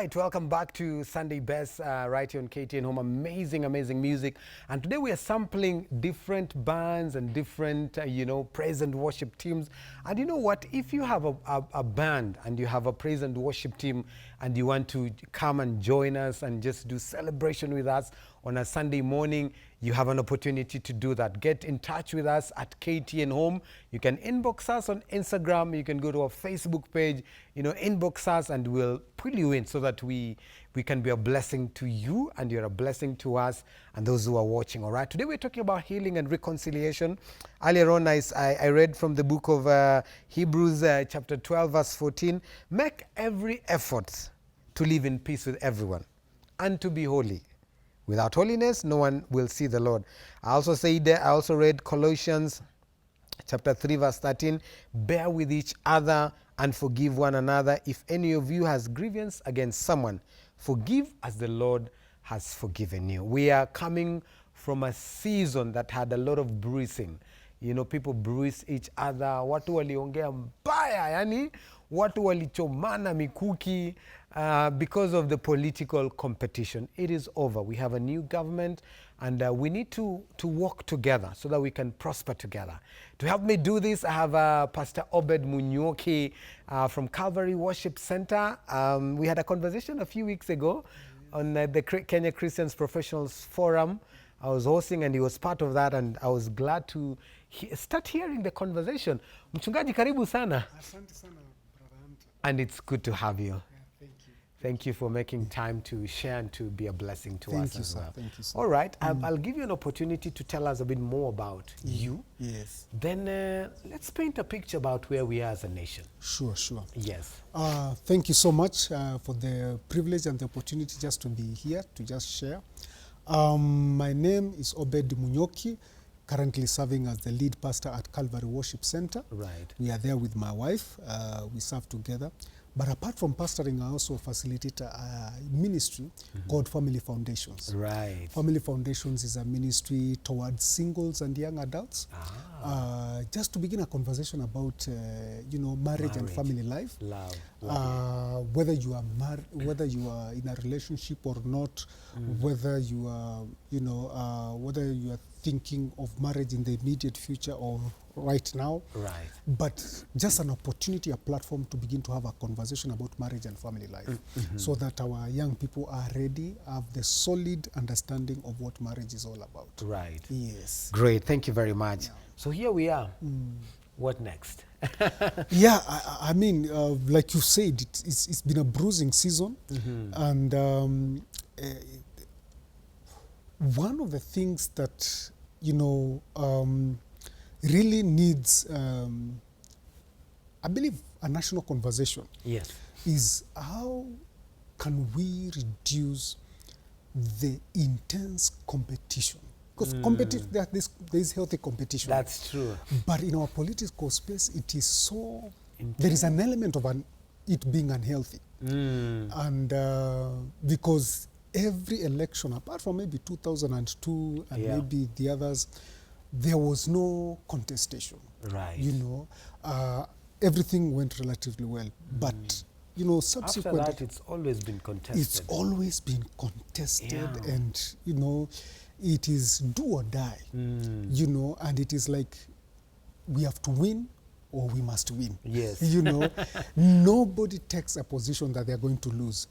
right, welcome back to Sunday Best right here on KTN Home. Amazing, amazing music. And today we are sampling different bands and different, praise and worship teams. And you know what? If you have a band and you have a praise and worship team and you want to come and join us and just do celebration with us on a Sunday morning, you have an opportunity to do that. Get in touch with us at KTN Home. You can inbox us on Instagram. You can go to our Facebook page, inbox us and we'll pull you in so that we can be a blessing to you and you're a blessing to us and those who are watching, all right? Today we're talking about healing and reconciliation. Earlier on, I read from the book of Hebrews chapter 12, verse 14. Make every effort to live in peace with everyone and to be holy. Without holiness, no one will see the Lord. I also read Colossians chapter 3, verse 13. Bear with each other and forgive one another. If any of you has grievance against someone, forgive as the Lord has forgiven you. We are coming from a season that had a lot of bruising. People bruise each other. Watu waliongea mbaya, yani watu walichomana mikuki because of the political competition. It is over. We have a new government and we need to work together so that we can prosper together. To help me do this, I have Pastor Obed Munyoki from Calvary Worship Center. We had a conversation a few weeks ago on the Kenya Christians Professionals Forum. I was hosting and he was part of that, and I was glad to start hearing the conversation. Mchungaji, karibu sana. Asante sana, Brother Hunter. And it's good to have you. Yeah, thank you. Thank you for making time to share and to be a blessing to us as well. Thank you, sir. All right, I'll give you an opportunity to tell us a bit more about you. Yes. Then let's paint a picture about where we are as a nation. Sure. Yes. Thank you so much for the privilege and the opportunity just to be here to just share. My name is Obed Munyoki, currently serving as the lead pastor at Calvary Worship Center. Right. We are there with my wife. We serve together. But apart from pastoring, I also facilitate a ministry called Family Foundations. Right. Family Foundations is a ministry towards singles and young adults. Just to begin a conversation about, marriage and family life. Love. Whether you are whether you are in a relationship or not, whether you are, whether you are thinking of marriage in the immediate future or right now. Right. But just an opportunity, a platform to begin to have a conversation about marriage and family life, so that our young people are ready, have the solid understanding of what marriage is all about. Right. Yes. Great. Thank you very much. Yeah. So here we are. What next? Yeah, I mean, like you said, it's been a bruising season, and one of the things that really needs, I believe, a national conversation. Yes. Is how can we reduce the intense competition? Because there is healthy competition. That's true. But in our political space, it is so there is an element of it being unhealthy, and because every election, apart from maybe 2002 and maybe the others, there was no contestation. Right. Everything went relatively well. But, subsequently... After that, it's always been contested. It's always been contested, and, it is do or die, and it is like we have to win or we must win. Yes. Nobody takes a position that they're going to lose.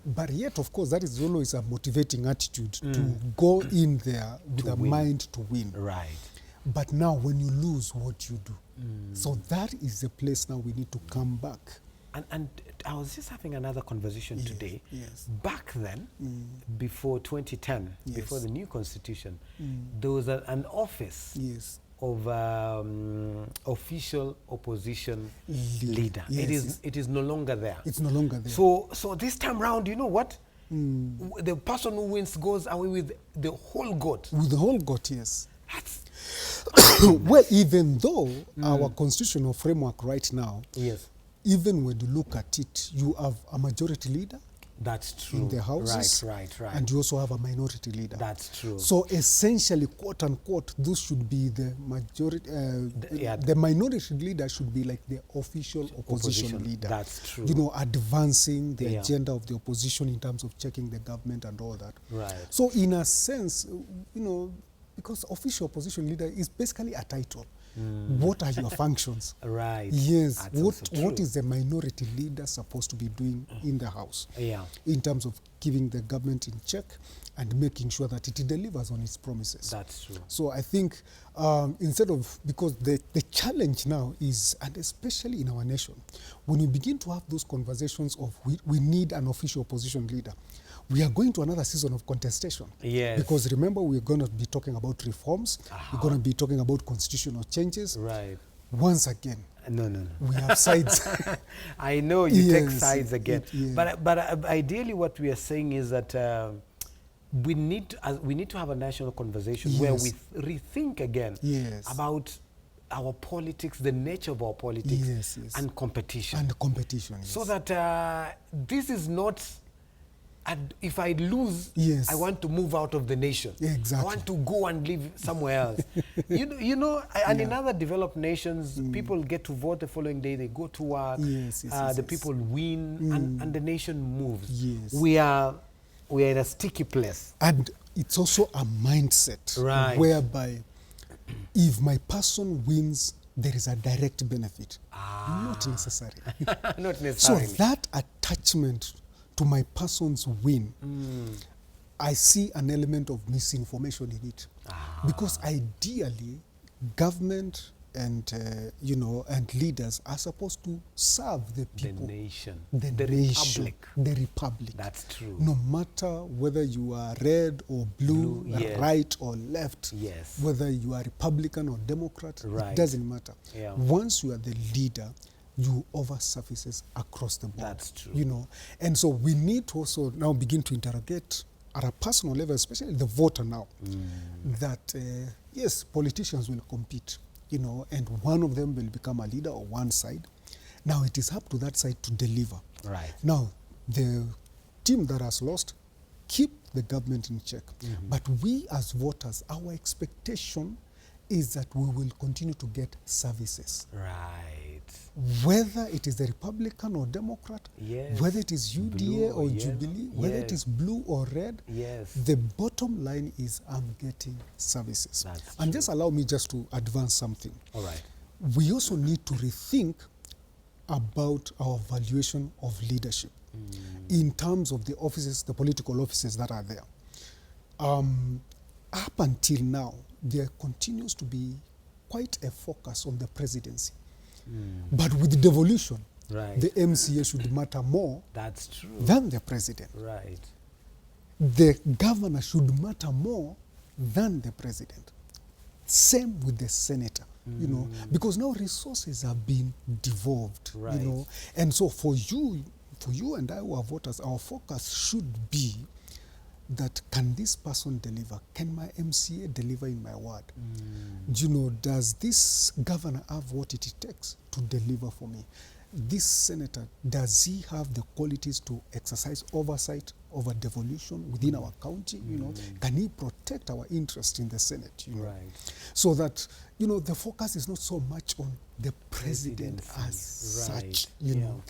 But yet, of course, that is always a motivating attitude to go in there with a mind to win. Right. But now when you lose, what do you do? So that is the place now we need to come back. And I was just having another conversation today. Yes. Back then, before 2010, before the new constitution, there was an office of official opposition leader. Yes. It is no longer there. It's no longer there. So this time round, you know what? The person who wins goes away with the whole goat. With the whole goat, yes. That's well, even though our constitutional framework right now, yes, even when you look at it, you have a majority leader That's true. in the houses. Right. And you also have a minority leader. That's true. So essentially, quote unquote, those should be the majority. The minority leader should be like the official opposition leader. That's true. You know, advancing the agenda of the opposition in terms of checking the government and all that. Right. So in a sense, you know, because official opposition leader is basically a title. What are your functions? Right. Yes. That's What is the minority leader supposed to be doing in the house? Yeah. In terms of keeping the government in check and making sure that it delivers on its promises. That's true. So I think instead of, because the challenge now is, and especially in our nation, when you begin to have those conversations of we need an official opposition leader, we are going to another season of contestation. Yes. Because remember, we're going to be talking about reforms. We're going to be talking about constitutional changes. Right. Once again, No. we have sides. I know you take Yes, sides again. But ideally what we are saying is that we need to have a national conversation where we rethink again about our politics, the nature of our politics, and competition. And competition, yes. So that this is not... And if I lose, I want to move out of the nation. Exactly. I want to go and live somewhere else. you know, and in other developed nations, people get to vote the following day. They go to work. The people win, and the nation moves. Yes. We are in a sticky place. And it's also a mindset, whereby if my person wins, there is a direct benefit. Not necessary. Not necessarily. So that attachment to my person's win, I see an element of misinformation in it. Because ideally, government and and leaders are supposed to serve the people, the nation, the nation, republic. The republic. That's true. No matter whether you are red or blue, right or left, whether you are Republican or Democrat, it doesn't matter. Once you are the leader, you offer services across the board. That's true. You know, and so we need to also now begin to interrogate at a personal level, especially the voter now, that yes, politicians will compete, you know, and one of them will become a leader on one side. Now it is up to that side to deliver. Right. Now the team that has lost, keep the government in check. But we as voters, our expectation is that we will continue to get services. Right. Whether it is the Republican or Democrat, whether it is UDA or Jubilee, whether it is blue or red, the bottom line is I'm getting services. And just allow me just to advance something. All right. We also need to rethink about our valuation of leadership in terms of the offices, the political offices that are there. Up until now, there continues to be quite a focus on the presidency. But with devolution, the MCA should matter more than the president. Right. The governor should matter more than the president. Same with the senator, you know, because now resources have been devolved, you know. And so for you and I who are voters, our focus should be that can this person deliver? Can my MCA deliver in my ward? Do you know, does this governor have what it takes to deliver for me? This senator, does he have the qualities to exercise oversight over devolution within our county? You know, can he protect our interest in the Senate? You know, so that, you know, the focus is not so much on the president as such, you know.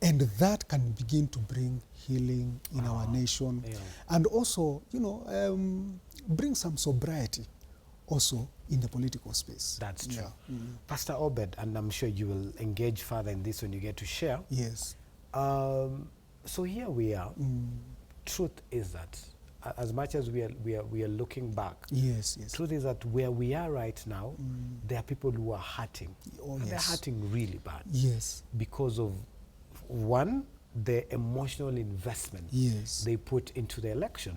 And that can begin to bring healing in our nation. And also, you know, bring some sobriety also in the political space. That's true. Pastor Obed, and I'm sure you will engage further in this when you get to share. Yes. So here we are. Truth is that, as much as we are looking back, truth is that where we are right now, there are people who are hurting. And they're hurting really bad. Because of, one, the emotional investment they put into the election.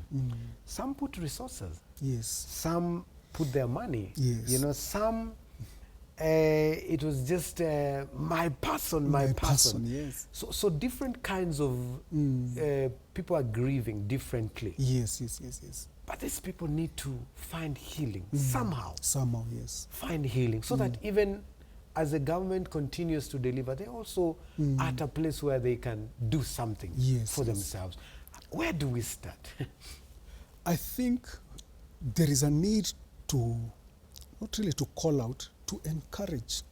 Some put resources. Some put their money. You know, some, it was just my person. So different kinds of people are grieving differently. But these people need to find healing somehow. Find healing so that even as the government continues to deliver, they're also at a place where they can do something for themselves. Where do we start? I think there is a need to, not really to call out, to encourage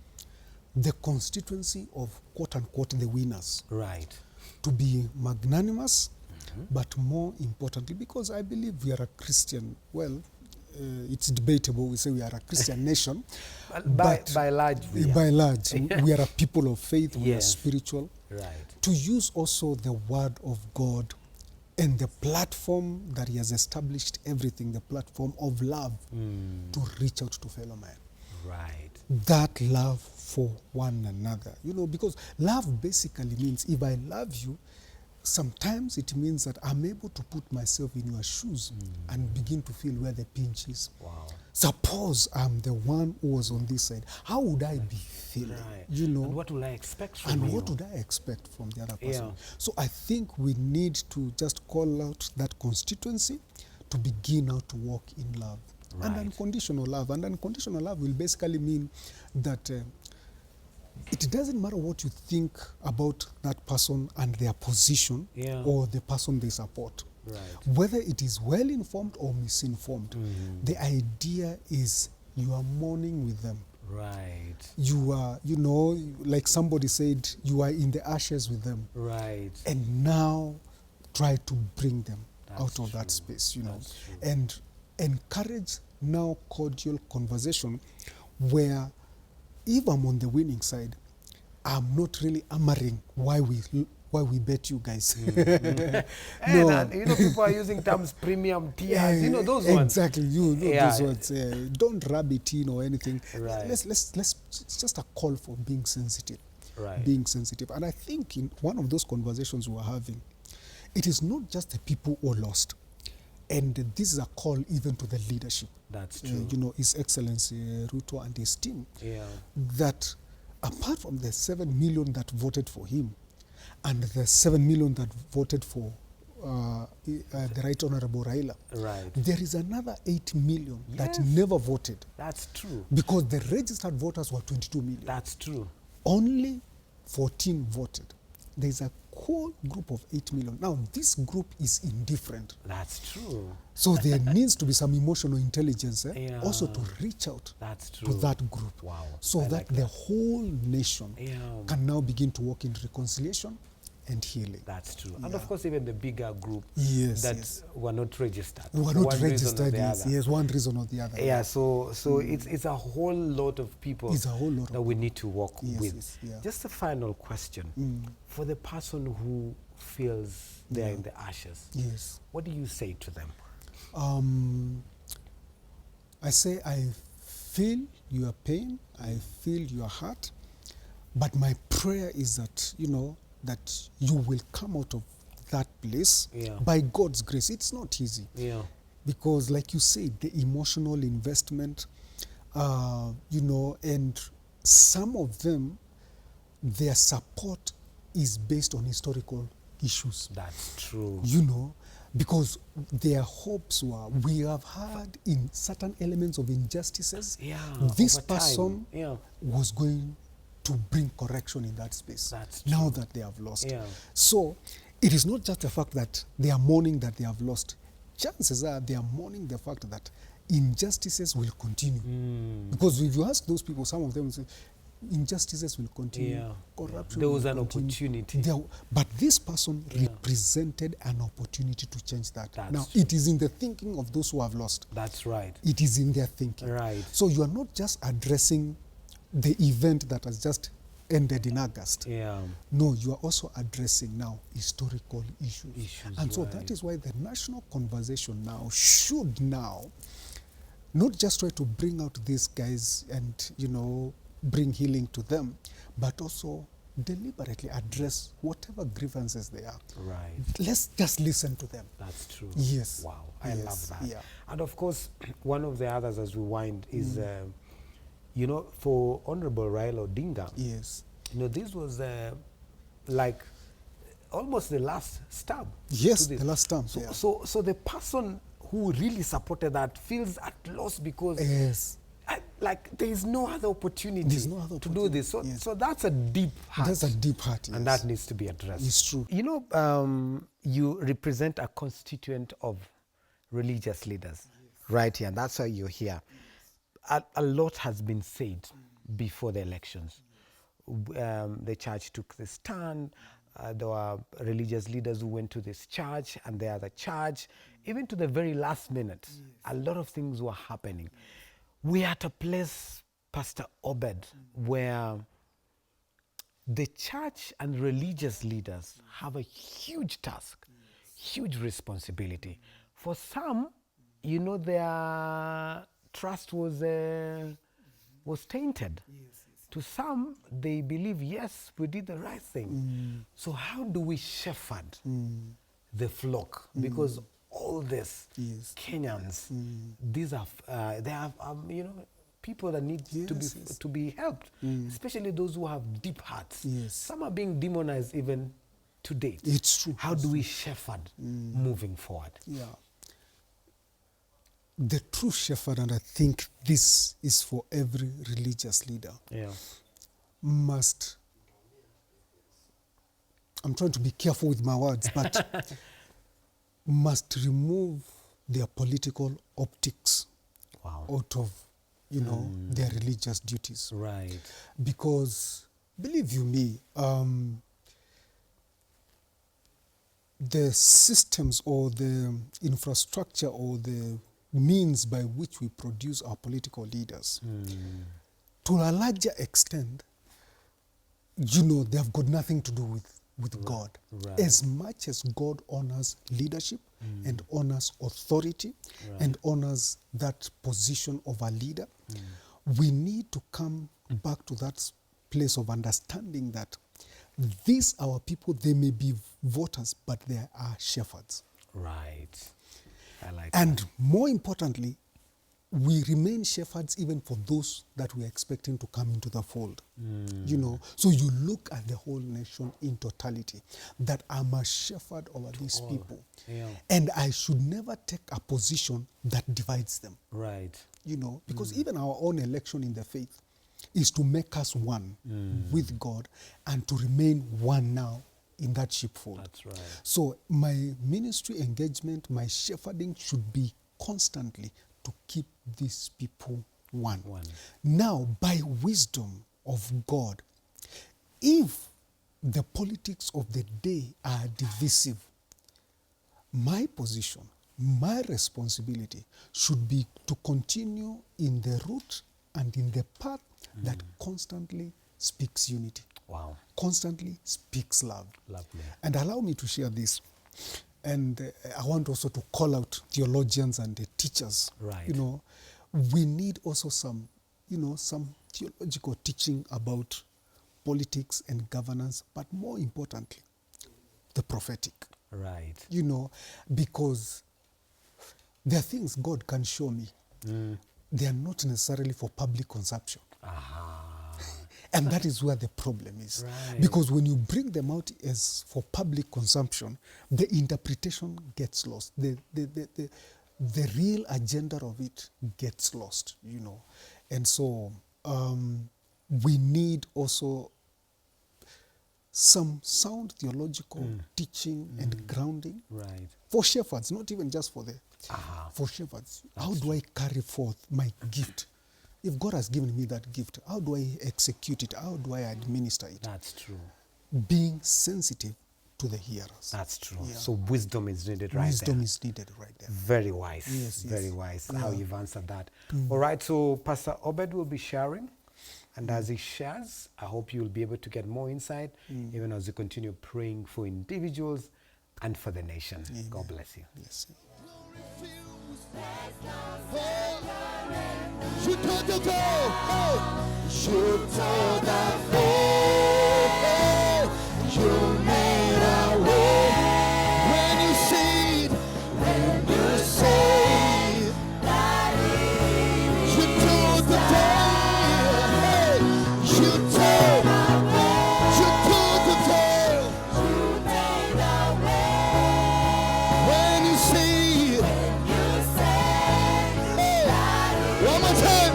the constituency of quote-unquote the winners. Right. To be magnanimous, but more importantly, because I believe we are a Christian, well, it's debatable, we say we are a Christian nation. By large, we are a people of faith, we are Yes. spiritual. Right. To use also the word of God and the platform that he has established everything, the platform of love, to reach out to fellow men. Right. That love for one another, you know, because love basically means if I love you, sometimes it means that I'm able to put myself in your shoes and begin to feel where the pinch is. Wow. Suppose I'm the one who was on this side, how would I be feeling? Right. You know, And what will I expect from and you? what would I expect from the other person? Yeah. So I think we need to just call out that constituency to begin now to walk in love. Right. And unconditional love. And unconditional love will basically mean that it doesn't matter what you think about that person and their position or the person they support. Right. Whether it is well informed or misinformed, the idea is you are mourning with them. Right. You are, you know, like somebody said, you are in the ashes with them. Right. And now try to bring them That's out of that true. space, you know, That's true. and encourage now cordial conversation where if I'm on the winning side, I'm not really hammering why we bet you guys. And you know, people are using terms premium tiers, you know, those ones. Exactly, you know Yeah. those words. Don't rub it in or anything. Right. Let's it's just a call for being sensitive. Right. Being sensitive. And I think in one of those conversations we were having, it is not just the people who are lost. And this is a call even to the leadership. That's true. You know, His Excellency Ruto and his team. Yeah. That apart from the 7 million that voted for him and the 7 million that voted for the Right Honorable Raila, Right. there is another 8 million that Yes. never voted That's true. because the registered voters were 22 million. That's true. Only 14 voted. There's a whole group of 8 million. Now, this group is indifferent. That's true. So there needs to be some emotional intelligence Yeah. also to reach out That's to true. that group. Wow. So I that like the whole nation Yeah. can now begin to walk in reconciliation and healing. That's true. And Yeah. of course, even the bigger group Yes, that yes. were not registered. We were for not one reason or registered, the yes, other. yes, one reason or the other. Yeah, so it's a whole lot of people It's a whole lot that of we need to work Yes, with. yes, yeah. Just a final question. For the person who feels they're in the ashes, Yes. what do you say to them? I say, I feel your pain, I feel your heart, but my prayer is that, you know, that you will come out of that place Yeah. by God's grace. It's not easy. Yeah. Because like you said, the emotional investment, you know, and some of them, their support is based on historical issues. That's true. You know, because their hopes were, we have had in certain elements of injustices, Yeah, this over time. person Yeah. was going to bring correction in that space. That's now that they have lost. Yeah. So it is not just the fact that they are mourning that they have lost. Chances are they are mourning the fact that injustices will continue. Because if you ask those people, some of them will say, injustices will continue. Yeah. Corruption There was will an continue. opportunity. But this person Yeah. represented an opportunity to change that. That's now, true. it is in the thinking of those who have lost. That's right. It is in their thinking. Right. So you are not just addressing the event that has just ended in August. Yeah. No, you are also addressing now historical issues. And so right. that is why the national conversation now should now not just try to bring out these guys and, you know, bring healing to them, but also deliberately address whatever grievances they are. Right. Let's just listen to them. That's true. Yes. Wow. I Yes. love that. Yeah. And of course, one of the others as we wind is, you know, for Honorable Raila Odinga, Yes. you know, this was like almost the last stab. Yes, to this. the last term. So, yeah. so the person who really supported that feels at loss because Yes. like there is no other opportunity, There's no other to do this. So, yes. so that's a deep heart. That's a deep heart, yes. And that needs to be addressed. It's true. You know, you represent a constituent of religious leaders right here, and that's why you're here. A lot has been said before the elections. The church took the stand. There were religious leaders who went to this church and the other church. Even to the very last minute, a lot of things were happening. We are at a place, Pastor Obed, where the church and religious leaders have a huge task, huge responsibility. For some, you know, their trust was tainted. To some, they believe, yes, we did the right thing. So how do we shepherd the flock? Because all this, Kenyans, these are, they have, you know, people that need to be helped, especially those who have deep hearts. Some are being demonized even to date. It's true. How do we shepherd moving forward? Yeah. The true shepherd, and I think this is for every religious leader, must, I'm trying to be careful with my words, but must remove their political optics out of, you know, their religious duties. Right. Because, believe you me, the systems or the infrastructure or the means by which we produce our political leaders, to a larger extent, you know, they have got nothing to do with God. Right. As much as God honors leadership and honors authority and honors that position of a leader, we need to come back to that place of understanding that these our people, they may be voters, but they are shepherds. Right. I like and that. More importantly, we remain shepherds even for those that we are expecting to come into the fold. You know, so you look at the whole nation in totality, that I'm a shepherd over these people. And I should never take a position that divides them. Right. You know, because even our own election in the faith is to make us one with God and to remain one now in that sheepfold. That's right. So my ministry engagement, my shepherding should be constantly to keep these people one. Now, by wisdom of God, if the politics of the day are divisive, my position, my responsibility should be to continue in the route and in the path that constantly speaks unity. Wow. Constantly speaks love. Lovely. And allow me to share this. And I want also to call out theologians and the teachers. Right. You know, we need also some, you know, some theological teaching about politics and governance, but more importantly, the prophetic. Right. You know, because there are things God can show me. They are not necessarily for public consumption. And that is where the problem is. Right. Because when you bring them out as for public consumption, the interpretation gets lost. The real agenda of it gets lost, you know. And so we need also some sound theological teaching and grounding for shepherds, not even just for the for shepherds. How do I carry forth my gift? If God has given me that gift, how do I execute it? How do I administer it? That's true. Being sensitive to the hearers. That's true. Yeah. So wisdom is needed right there. Wisdom is needed right there. Very wise. Yes, very wise how you've answered that. Mm. All right, so Pastor Obed will be sharing. And as he shares, I hope you'll be able to get more insight, even as you continue praying for individuals and for the nation. Amen. God bless you. Yes. You made a way when you said, you told the day, you told the day, when you said, one more time.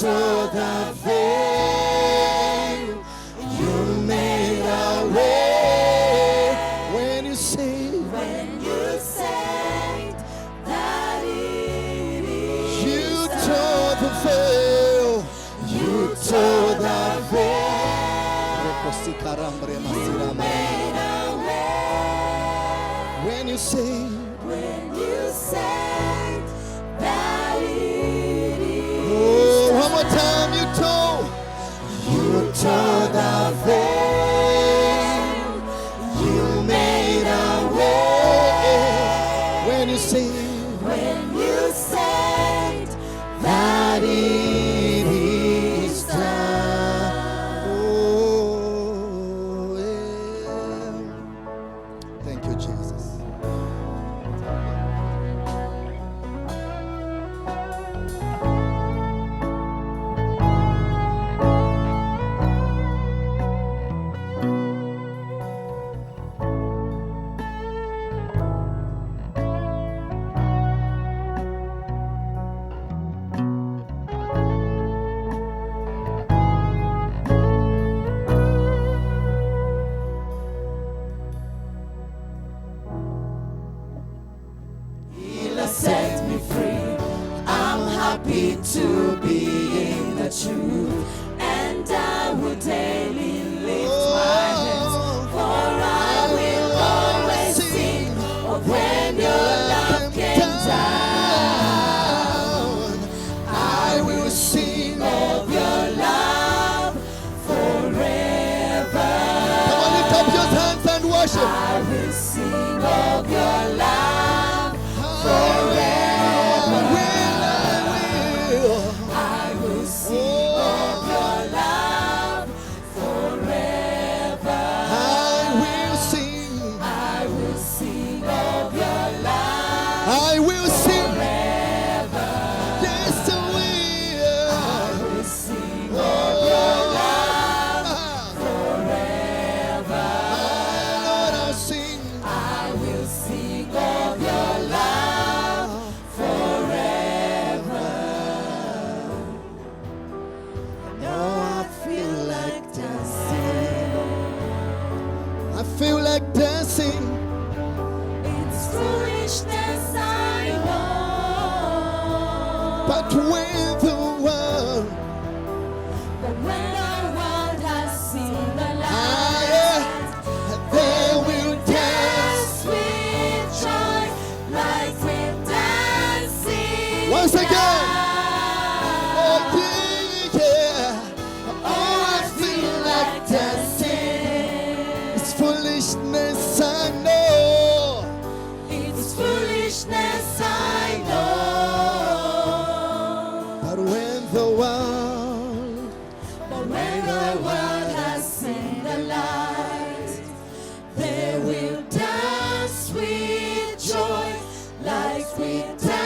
tore the veil. You made a way when you said that it is. You tore the veil. You tore the veil. You made a way when you said that it is. Oh, one more time, you tore the veil. You made a way when you said that it is done. Oh, yeah. Thank you, Jesus. Set me free. I'm happy to be in the truth, and I will daily lift my hands, for I will always sing of when your love came down. I will sing of your love forever. Come on, lift up your hands and worship. I will sing of your love forever. I will sing of your love forever. I will sing of your love. I will sing forever. Yes, I will sing of your love forever. Lord, I'll sing. I will sing of your love forever. Now I feel like dancing. I feel like dancing. It's foolishness, I know. But when the world has seen the light, they will dance with joy like we're dancing. Once again. Oh, yeah. Oh, I feel like dancing. It's foolishness, I know. It's foolishness, I know. But when the world has seen the light, they will dance with joy like we dance.